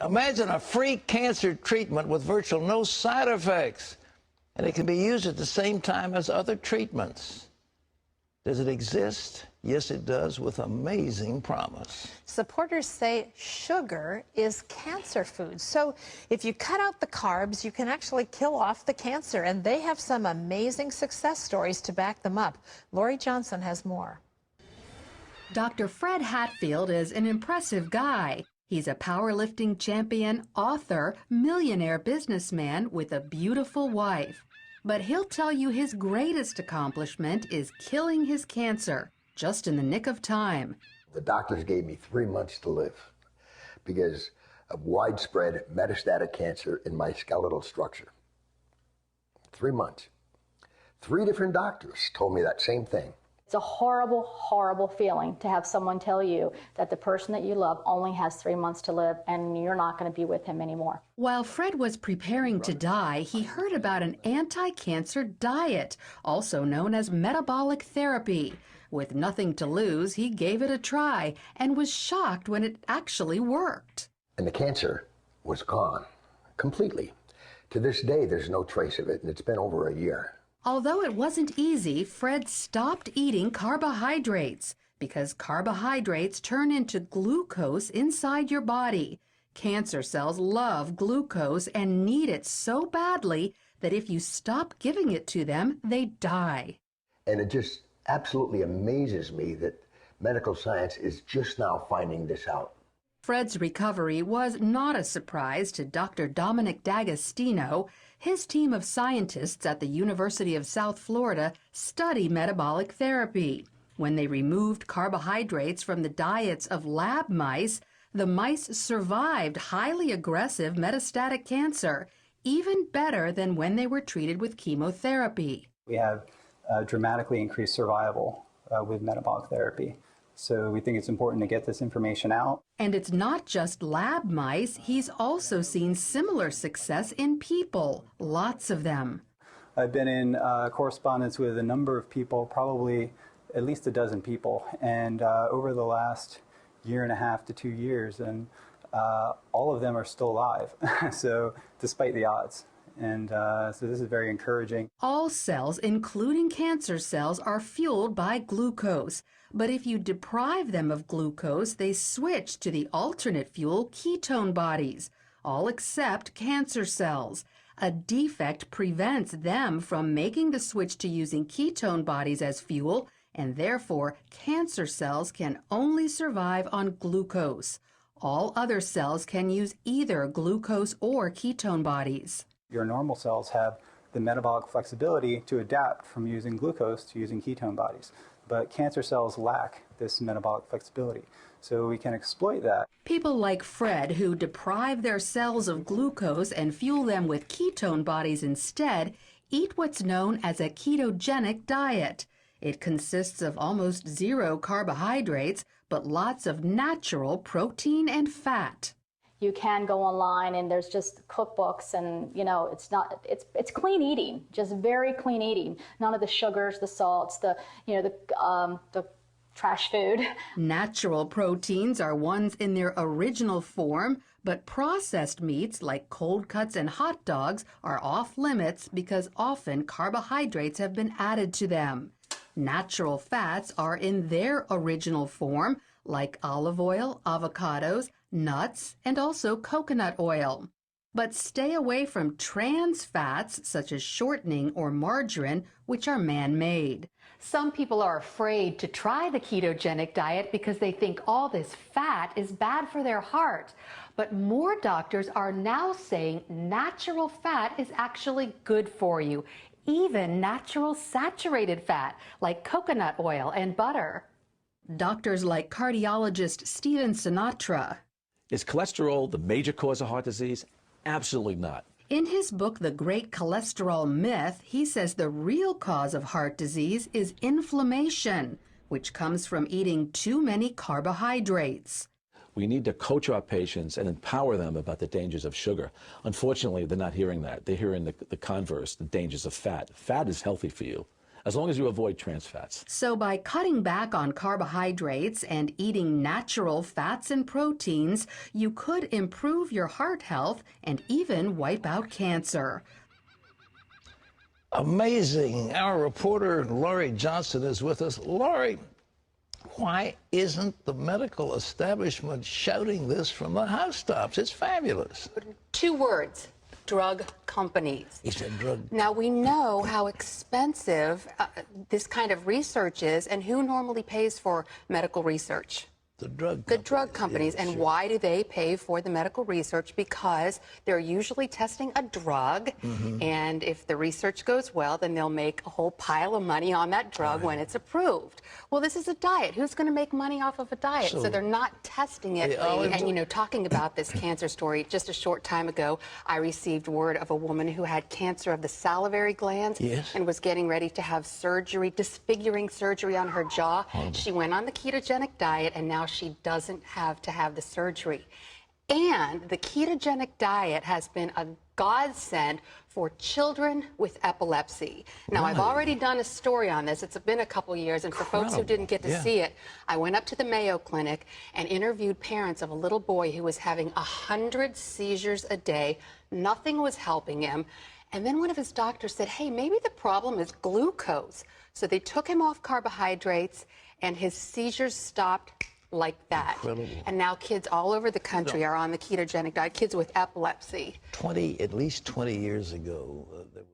Imagine a free cancer treatment with virtually no side effects, and it can be used at the same time as other treatments. Does it exist? Yes, it does, with amazing promise. Supporters say sugar is cancer food. So if you cut out the carbs, you can actually kill off the cancer. And they have some amazing success stories to back them up. Lori Johnson has more. Dr. Fred Hatfield is an impressive guy. He's a powerlifting champion, author, millionaire businessman with a beautiful wife. But he'll tell you his greatest accomplishment is killing his cancer, just in the nick of time. The doctors gave me 3 months to live because of widespread metastatic cancer in my skeletal structure. 3 months. 3 different doctors told me that same thing. It's a horrible, horrible feeling to have someone tell you that the person that you love only has 3 months to live and you're not going to be with him anymore. While Fred was preparing to die, he heard about an anti-cancer diet, also known as metabolic therapy. With nothing to lose, he gave it a try and was shocked when it actually worked. And the cancer was gone completely. To this day, there's no trace of it, and it's been over a year. Although it wasn't easy, Fred stopped eating carbohydrates because carbohydrates turn into glucose inside your body. Cancer cells love glucose and need it so badly that if you stop giving it to them, they die. And it just absolutely amazes me that medical science is just now finding this out. Fred's recovery was not a surprise to Dr. Dominic D'Agostino. His team of scientists at the University of South Florida study metabolic therapy. When they removed carbohydrates from the diets of lab mice, the mice survived highly aggressive metastatic cancer, even better than when they were treated with chemotherapy. We have dramatically increased survival with metabolic therapy. So we think it's important to get this information out. And it's not just lab mice. He's also seen similar success in people, lots of them. I've been in correspondence with a number of people, probably at least a dozen people, and over the last 1.5 to 2 years, and all of them are still alive, so despite the odds. And so this is very encouraging. All cells, including cancer cells, are fueled by glucose. But if you deprive them of glucose, they switch to the alternate fuel ketone bodies, all except cancer cells. A defect prevents them from making the switch to using ketone bodies as fuel, and therefore cancer cells can only survive on glucose. All other cells can use either glucose or ketone bodies. Your normal cells have the metabolic flexibility to adapt from using glucose to using ketone bodies. But cancer cells lack this metabolic flexibility, so we can exploit that. People like Fred, who deprive their cells of glucose and fuel them with ketone bodies instead, eat what's known as a ketogenic diet. It consists of almost 0 carbohydrates, but lots of natural protein and fat. You can go online and there's just cookbooks and, you know, it's clean eating, just very clean eating. None of the sugars, the salts, the trash food. Natural proteins are ones in their original form, but processed meats like cold cuts and hot dogs are off limits because often carbohydrates have been added to them. Natural fats are in their original form, like olive oil, avocados, nuts, and also coconut oil. But stay away from trans fats such as shortening or margarine, which are man-made. Some people are afraid to try the ketogenic diet because they think all this fat is bad for their heart. But more doctors are now saying natural fat is actually good for you, even natural saturated fat like coconut oil and butter. Doctors like cardiologist Stephen Sinatra. Is cholesterol the major cause of heart disease? Absolutely not. In his book, The Great Cholesterol Myth, he says the real cause of heart disease is inflammation, which comes from eating too many carbohydrates. We need to coach our patients and empower them about the dangers of sugar. Unfortunately, they're not hearing that. They're hearing the converse, the dangers of fat. Fat is healthy for you, as long as you avoid trans fats. So by cutting back on carbohydrates and eating natural fats and proteins, you could improve your heart health and even wipe out cancer. Amazing. Our reporter, Laurie Johnson, is with us. Laurie, why isn't the medical establishment shouting this from the housetops? It's fabulous. 2 words: drug companies. He said drug. Now, we know how expensive this kind of research is, and who normally pays for medical research? The drug companies. Yeah, and sure. why do they pay for the medical research? Because they're usually testing a drug, and if the research goes well, then they'll make a whole pile of money on that drug when it's approved. Well, this is a diet. Who's going to make money off of a diet? So they're not testing it. And, you know, talking about this cancer story, just a short time ago, I received word of a woman who had cancer of the salivary glands and was getting ready to have surgery, disfiguring surgery on her jaw. She went on the ketogenic diet, and now she doesn't have to have the surgery. And the ketogenic diet has been a godsend for children with epilepsy. Now, I've already done a story on this. It's been a couple years, and for folks who didn't get to see it, I went up to the Mayo Clinic and interviewed parents of a little boy who was having 100 seizures a day. Nothing was helping him. And then one of his doctors said, hey, maybe the problem is glucose. So they took him off carbohydrates, and his seizures stopped like that. Incredible. And now kids all over the country are on the ketogenic diet, kids with epilepsy. At least 20 years ago, there was